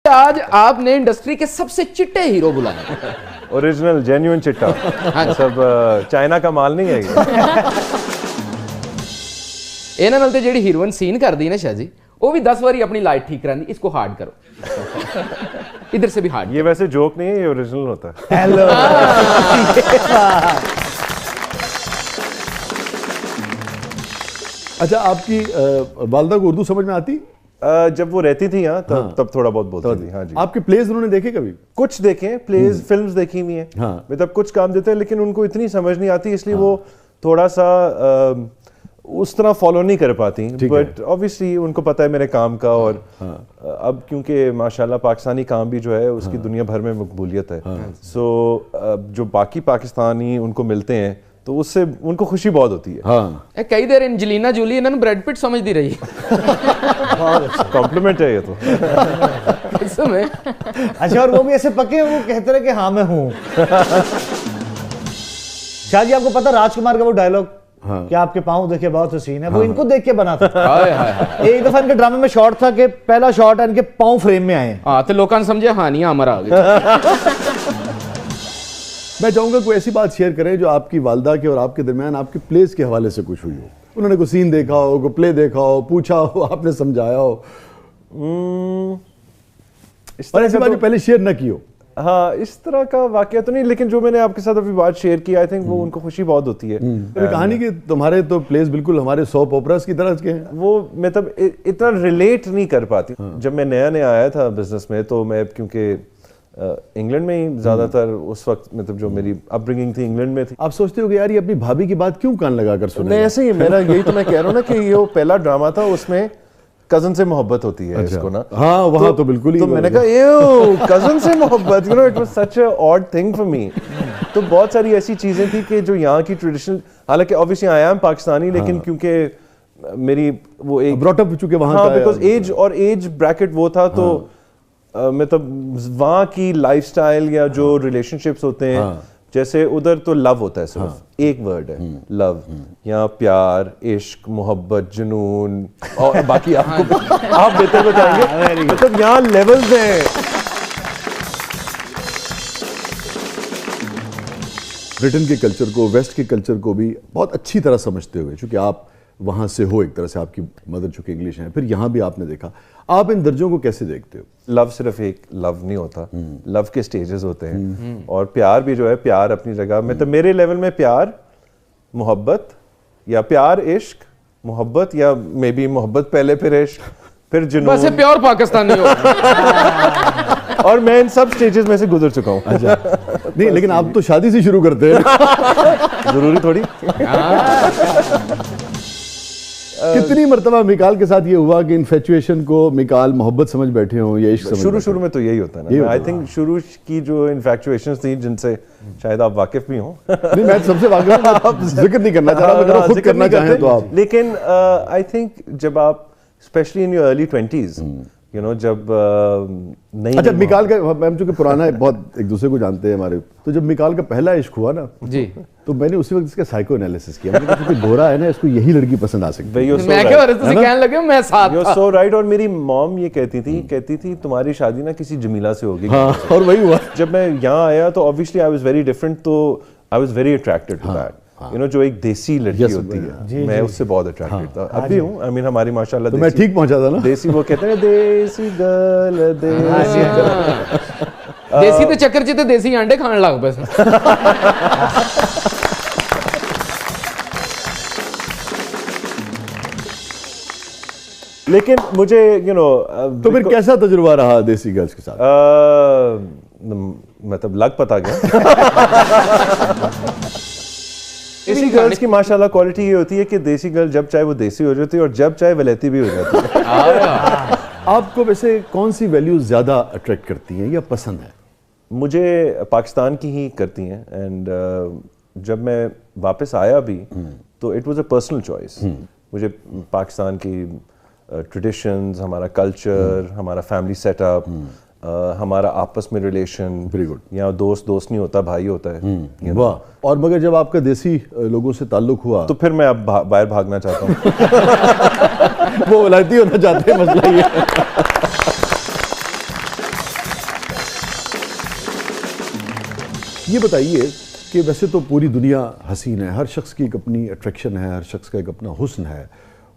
آج آپ نے انڈسٹری کے سب سے چٹے ہیرو بلائے, اوریجنل جینیون چٹا, سب چائنا کا مال نہیں ہے یہ. ਇਹਨਾਂ ਨਾਲ ਤੇ ਜਿਹੜੀ ਹੀਰੋਇਨ ਸੀਨ ਕਰਦੀ ਨਾ ਸ਼ਾਹ ਜੀ, وہ بھی 10 باری اپنی لائٹ ٹھیک کراندی, اس کو ہارڈ کرو, ادھر سے بھی ہارڈ. یہ ویسے جوک نہیں ہے, یہ اوریجنل ہوتا ہے. ہیلو. اچھا, آپ کی والدہ کو اردو سمجھ میں آتی؟ جب وہ رہتی تھی یہاں تب تھوڑا بہت بولتی تھی. ہاں جی. آپ کے پلیز انہوں نے دیکھے کبھی؟ کچھ دیکھے پلیز, فلمز دیکھی ہوئی ہیں, مطلب کچھ کام دیتے ہیں لیکن ان کو اتنی سمجھ نہیں آتی, اس لیے وہ تھوڑا سا اس طرح فالو نہیں کر پاتی. بٹ obviously ان کو پتہ ہے میرے کام کا, اور اب کیونکہ ماشاءاللہ پاکستانی کام بھی جو ہے اس کی دنیا بھر میں مقبولیت ہے, سو جو باقی پاکستانی ان کو ملتے ہیں تو اس سے ان کو خوشی بہت ہوتی ہے. کئی دیر انجلینا جولی انہوں نے بریڈ پٹ سمجھ دی رہی, کمپلیمنٹ ہے یہ تو. اچھا, اور وہ بھی ایسے پکے وہ کہتے رہے کہ ہاں میں ہوں. شاہ جی, آپ کو پتا راج کمار کا وہ ڈائلوگ کہ آپ کے پاؤں دیکھے بہت حسین ہے, وہ ان کو دیکھ کے بنا تھا. ایک دفعہ ان کے ڈرامے میں شارٹ تھا کہ پہلا شارٹ ان کے پاؤں فریم میں آئے, تو لوگوں نے سمجھے ہانیاں ہمارا آ گئی. میں چاہوں گا کوئی ایسی بات شیئر کریں جو آپ کی والدہ کے اور آپ کے درمیان آپ کے پلیز کے حوالے سے کچھ ہوئی ہو, انہوں نے کوئی سین دیکھا ہو, کوئی پلے دیکھا ہو, پوچھا ہو, آپ نے سمجھایا ہو, اور ایسی بات جو پہلے شیئر نہ کی ہو. ہاں, اس طرح کا واقعہ تو نہیں, لیکن جو میں نے آپ کے ساتھ ابھی بات شیئر کی, آئی تھنک وہ ان کو خوشی بہت ہوتی ہے. کہانی کہ تمہارے تو پلیز بالکل ہمارے سوپ اوپراز کی طرح کے ہیں, وہ مطلب اتنا ریلیٹ نہیں کر پاتی. جب میں نیا آیا تھا بزنس میں, تو میں کیونکہ انگلینڈ میں ہی زیادہ تر اس وقت, مطلب جو میری اپ برنگنگ تھی انگلینڈ میں تھی. آپ سوچتے ہو کہ یار یہ اپنی بھابھی کی بات کیوں کان لگا کر سنے؟ نہیں, ایسے ہی میرا یہی تو میں کہہ رہا ہوں نا کہ یہ پہلا ڈرامہ تھا, اس میں کزن سے محبت ہوتی ہے اس کو نا. ہاں, وہاں تو بالکل ہی. تو میں نے کہا ایو کزن سے محبت, you know it was such a odd thing for me. تو بہت ساری ایسی چیزیں تھی کہ جو یہاں کی ٹریڈیشنل, حالانکہ obviously آئی ایم پاکستانی, لیکن کیونکہ میری وہ ایک براٹ اپ چونکہ وہاں کا, بیکاز ایج اور ایج بریکٹ وہ تھا, تو مطلب وہاں کی لائف سٹائل یا جو ریلیشن شپس ہوتے ہیں, جیسے ادھر تو لو ہوتا ہے, صرف ایک ورڈ ہے لو, یہاں پیار, عشق, محبت, جنون, اور باقی آپ بہتر بتائیں گے, مطلب یہاں لیولز ہیں. برٹن کے کلچر کو, ویسٹ کے کلچر کو بھی بہت اچھی طرح سمجھتے ہوئے, چونکہ آپ وہاں سے ہو, ایک طرح سے آپ کی مدر چونکہ انگلش ہیں, پھر یہاں بھی آپ نے دیکھا, آپ ان درجوں کو کیسے دیکھتے ہو؟ لو صرف ایک لو نہیں ہوتا, لو کے سٹیجز ہوتے ہیں, اور پیار بھی جو ہے, پیار اپنی جگہ, مطلب میرے لیول میں پیار, محبت, یا پیار, عشق, محبت, یا مے بی محبت پہلے پھر عشق, پھر جنون, بس پیور پاکستانی ہو. اور میں ان سب سٹیجز میں سے گزر چکا ہوں. اچھا, نہیں لیکن آپ تو شادی سے شروع کرتے ہیں. ضروری تھوڑی. کتنی مرتبہ میکال کے ساتھ یہ ہوا کہ انفیچویشن کو میکال محبت سمجھ بیٹھے ہوں یا عشق سمجھ؟ شروع میں تو یہی ہوتا ہے نا. آئی تھنک شروع کی جو انفیکچویشنز تھیں, جن سے شاید آپ واقف بھی ہوں. نہیں, میں سب سے واقف ہوں, آپ ذکر نہیں کرنا چاہ رہا, اگر خود کرنا چاہیں تو آپ. لیکن آئی تھنک جب آپ especially in your early 20s, you know, جب نہیں. اچھا, میکال کا, ہم چونکہ پرانا بہت ایک دوسرے کو جانتے ہیں ہمارے, تو جب میکال کا پہلا عشق ہوا نا جی, تو میں نے اسی وقت اس کا سائیکو انالیسس کیا, میں نے کہا کیونکہ گورا ہے نا, اس کو یہی لڑکی پسند آ سکتی ہے. میں کہنے لگا میں ساتھ تھا. So right. اور میری موم یہ کہتی تھی تمہاری شادی نا کسی جمیلہ سے ہوگی. ہاں, اور وہی ہوا. جب میں یہاں آیا تو obviously I was very different, تو I was very attracted to that. You know, جو ایک دیسی لڑکی ہوتی ہے, میں اس سے بہت اٹریکٹڈ تھا, اب بھی ہوں. I mean ہماری ماشاءاللہ تو میں ٹھیک پہنچا تھا نا. دیسی, وہ کہتے ہیں دیسی گرل, دیسی گرل, دیسی تے چکر چ تے دیسی انڈے کھان لگ پے. لیکن مجھے یو نو, تو پھر کیسا تجربہ رہا دیسی گرلس کے ساتھ؟ مطلب لگ پتا گیا. دیسی گرلس کی ماشاءاللہ کوالٹی یہ ہوتی ہے کہ دیسی گرل جب چاہے وہ دیسی ہو جاتی ہے, اور جب چاہے ولیتی بھی ہو جاتی ہے. آپ کو ویسے کون سی ویلیوز زیادہ اٹریکٹ کرتی ہیں یا پسند ہیں؟ مجھے پاکستان کی ہی کرتی ہیں, اینڈ جب میں واپس آیا بھی تو it was a personal choice. مجھے پاکستان کی ٹریڈیشنز, ہمارا کلچر, ہمارا فیملی سیٹ اپ, ہمارا آپس میں ریلیشن, ویری گڈ. یہاں دوست نہیں ہوتا, بھائی ہوتا ہے. واہ. اور مگر جب آپ کا دیسی لوگوں سے تعلق ہوا تو پھر میں اب باہر بھاگنا چاہتا ہوں. وہ ولایتی ہونا چاہتے ہیں, مسئلہ یہ. یہ بتائیے کہ ویسے تو پوری دنیا حسین ہے, ہر شخص کی ایک اپنی اٹریکشن ہے, ہر شخص کا ایک اپنا حسن ہے,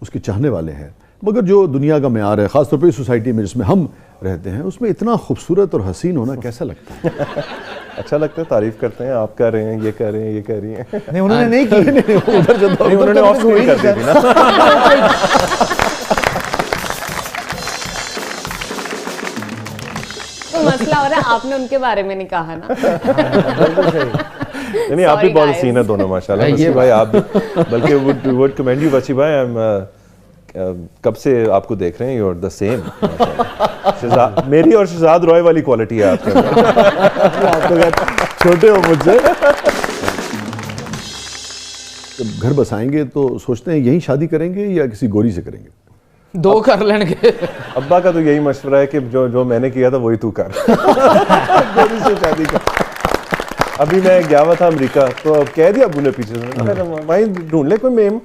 اس کے چاہنے والے ہیں, مگر جو دنیا کا معیار ہے خاص طور پہ سوسائٹی میں جس میں ہم رہتے ہیں, اس میں اتنا خوبصورت اور حسین ہونا کیسا لگتا ہے؟ اچھا لگتا ہے, تعریف کرتے ہیں, آپ کر رہے ہیں, یہ کر رہے ہیں, یہ کر رہی ہیں. نہیں انہوں نے نہیں کی, انہوں نے آف اسکرین کر دی تھی نا. مسئلہ ہو رہا ہے آپ نے ان کے بارے میں نہیں کہا نا. نہیں آپ بھی بہت حسین ہیں دونوں ماشاءاللہ. وسیم بھائی آپ بھی, بلکہ would commend you وسیم بھائی, کب سے آپ کو دیکھ رہے ہیں, یو آر دا سیم. میری اور شہزاد روئے والی کوالٹی ہے آپ کے اندر. چھوٹے ہو مجھ سے. جب گھر بسائیں گے تو سوچتے ہیں یہیں شادی کریں گے یا کسی گوری سے کریں گے؟ دو کر لیں گے. ابا کا تو یہی مشورہ ہے کہ جو میں نے کیا تھا وہی تو کر, گوری سے شادی کر. ابھی میں گیا ہوا تھا امریکہ, تو کہہ دیا ابو نے پیچھے سے, وہیں ڈھونڈ لے کوئی میم.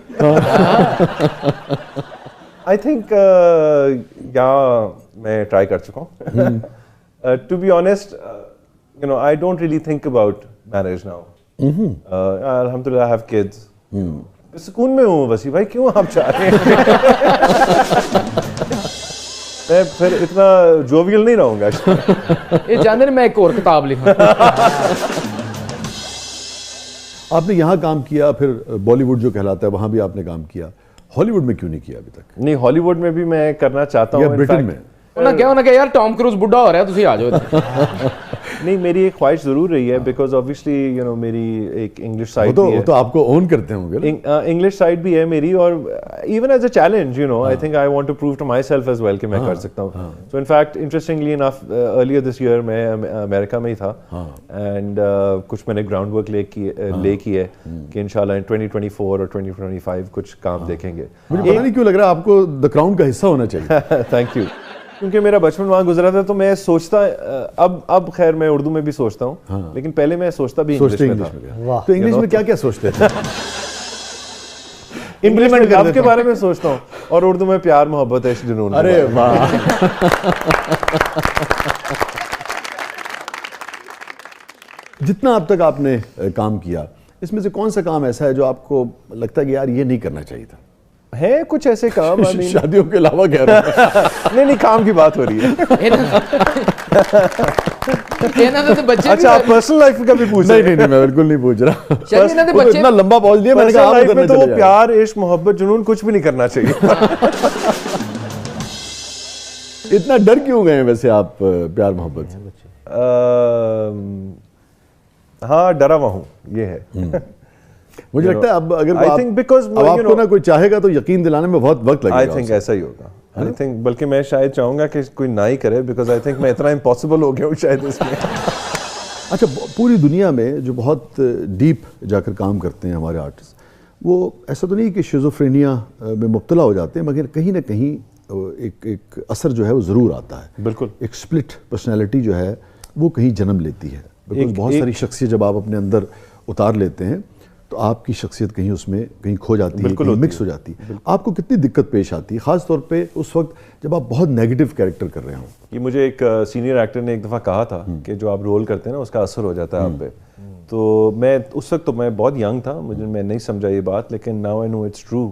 آئی تھنک یہاں میں ٹرائی کر چکا ہوں. To be honest, you know I don't really think about marriage now. الحمد للہ آئی ہیو کڈز. سکون میں ہوں وسیم بھائی, کیوں آپ چاہ رہے ہیں میں پھر اتنا جوویل نہیں رہوں گا. یہ جانتے میں ایک اور کتاب لکھوں. آپ نے یہاں کام کیا, پھر بالی ووڈ جو کہلاتا ہے وہاں بھی آپ نے کام کیا, ہالی ووڈ میں کیوں نہیں کیا ابھی تک؟ نہیں, ہالی ووڈ میں بھی میں کرنا چاہتا ہوں. برٹن میں انہوں نے کہا یار ٹام کروز بڈھا ہو رہا ہے, تسی آ جاؤ. نہیں, میری ایک خواہش ضرور رہی ہے, بیکاز آبویسلی یو نو میری ایک انگلش سائڈ بھی ہے. وہ تو آپ کو اون کرتے ہوں گے. انگلش سائڈ بھی ہے میری, اور even as a challenge you know I think I want to prove to my self as well کہ میں کر سکتا ہوں. So in fact interestingly enough earlier this year میں امریکہ میں ہی تھا, اینڈ کچھ میں نے گراؤنڈ ورک لے کی ہے کہ انشاءاللہ 2024 اور 2025 کچھ کام دیکھیں گے. مجھے پتہ نہیں کیوں لگ رہا ہے آپ کو دا کراؤن کا حصہ ہونا چاہیے. Thank you. کیونکہ میرا بچپن وہاں گزرا تھا, تو میں سوچتا, اب خیر میں اردو میں بھی سوچتا ہوں, لیکن پہلے میں سوچتا بھی انگلش میں تھا. تو انگلش میں کیا کیا سوچتے تھے؟ انگلش میں آپ کے بارے میں سوچتا ہوں, اور اردو میں پیار محبت عشق جنون. ارے واہ. جتنا اب تک آپ نے کام کیا, اس میں سے کون سا کام ایسا ہے جو آپ کو لگتا ہے کہ یار یہ نہیں کرنا چاہیے تھا؟ ہے کچھ ایسے کام, شادیوں کے علاوہ کہہ رہا ہوں. نہیں کام کی بات ہو رہی ہے. اچھا آپ پرسنل لائف کا بھی پوچھ رہے ہیں؟ نہیں میں بالکل نہیں پوچھ رہا. اتنا لمبا پہنچ لیا میں نے کہا لائف میں تو وہ پیار عشق محبت جنون کچھ بھی نہیں کرنا چاہیے. اتنا ڈر کیوں گئے ہیں ویسے آپ پیار محبت سے؟ ہاں ڈرا ہوا ہوں, یہ ہے. مجھے لگتا ہے اب اگر آپ کو نہ کوئی چاہے گا تو یقین دلانے میں بہت وقت لگے گا. آئی تھنک ایسا ہی ہوگا. آئی تھنک بلکہ میں شاید چاہوں گا کہ کوئی نہ ہی کرے, بیکاز آئی تھنک میں اتنا امپاسبل ہو گیا ہوں شاید اس میں. اچھا, پوری دنیا میں جو بہت ڈیپ جا کر کام کرتے ہیں ہمارے آرٹسٹ, وہ ایسا تو نہیں کہ شیزوفرینیا میں مبتلا ہو جاتے ہیں, مگر کہیں نہ کہیں ایک اثر جو ہے وہ ضرور آتا ہے. بالکل. ایک سپلٹ پرسنالٹی جو ہے وہ کہیں جنم لیتی ہے, بیکاز بہت ساری شخصیت جب آپ اپنے اندر اتار لیتے ہیں تو آپ کی شخصیت کہیں اس میں کہیں کھو جاتی ہے, کہیں مکس ہو جاتی ہے. آپ کو کتنی دقت پیش آتی ہے, خاص طور پہ اس وقت جب آپ بہت نیگیٹو کیریکٹر کر رہے ہوں؟ یہ مجھے ایک سینئر ایکٹر نے ایک دفعہ کہا تھا کہ جو آپ رول کرتے ہیں نا اس کا اثر ہو جاتا ہے آپ پہ. تو میں اس وقت تو میں بہت ینگ تھا, میں نہیں سمجھا یہ بات, لیکن now I know it's true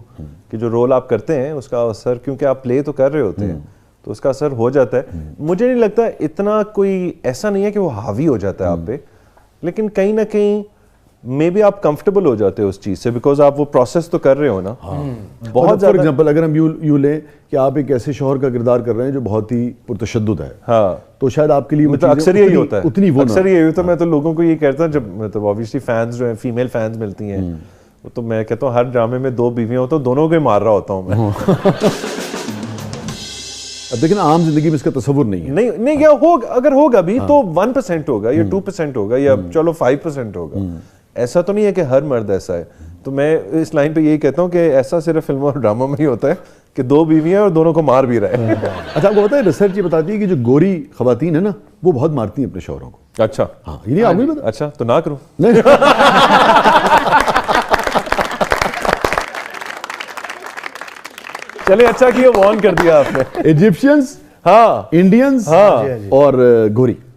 کہ جو رول آپ کرتے ہیں اس کا اثر, کیونکہ آپ پلے تو کر رہے ہوتے ہیں تو اس کا اثر ہو جاتا ہے. مجھے نہیں لگتا اتنا کوئی ایسا نہیں ہے کہ وہ حاوی ہو جاتا ہے آپ پہ, لیکن کہیں نہ کہیں مے بی آپ کمفرٹیبل ہو جاتے ہو اس چیز سے, بیکاز آپ وہ پروسیس تو کر رہے ہو نا. بہت فار ایگزامپل اگر ہم یوں لیں کہ آپ ایک ایسے شوہر کا کردار کر رہے ہیں جو بہت ہی پرتشدد ہے, ہاں, تو شاید آپ کے لیے اکثر یہی ہوتا ہے. اتنی وہ اکثر یہی ہوتا ہے. میں تو لوگوں کو یہ کہتا ہوں, جب مطلب اوبویسلی فینس جو ہیں, فیمیل فینس ملتی ہیں, تو میں کہتا ہوں ہر ڈرامے میں 2 بیویاں ہوتا ہوں, دونوں کو ہی مار رہا ہوتا ہوں میں. اب دیکھیں نا, عام زندگی میں اس کا تصور نہیں ہے. نہیں یا اگر ہوگا بھی تو 1% ہوگا یا 2% ہوگا یا چلو 5% ہوگا. ایسا تو نہیں ہے کہ ہر مرد ایسا ہے. تو میں اس لائن پہ یہی کہتا ہوں کہ ایسا صرف فلموں اور ڈراموں میں ہی ہوتا ہے کہ 2 بیویاں اور دونوں کو مار بھی رہے ہیں. اچھا, آپ کو پتہ ہے ریسرچ یہ بتاتی ہے کہ جو گوری خواتین ہیں نا وہ بہت مارتی ہیں اپنے شوہروں کو. اچھا, ہاں, یہ نہیں آپ نہیں پتا؟ اچھا تو نہ کروں. چلے اچھا کیا وارن کر دیا آپ نے. ایجپشینز, ہاں, انڈینز, ہاں, اور گوری.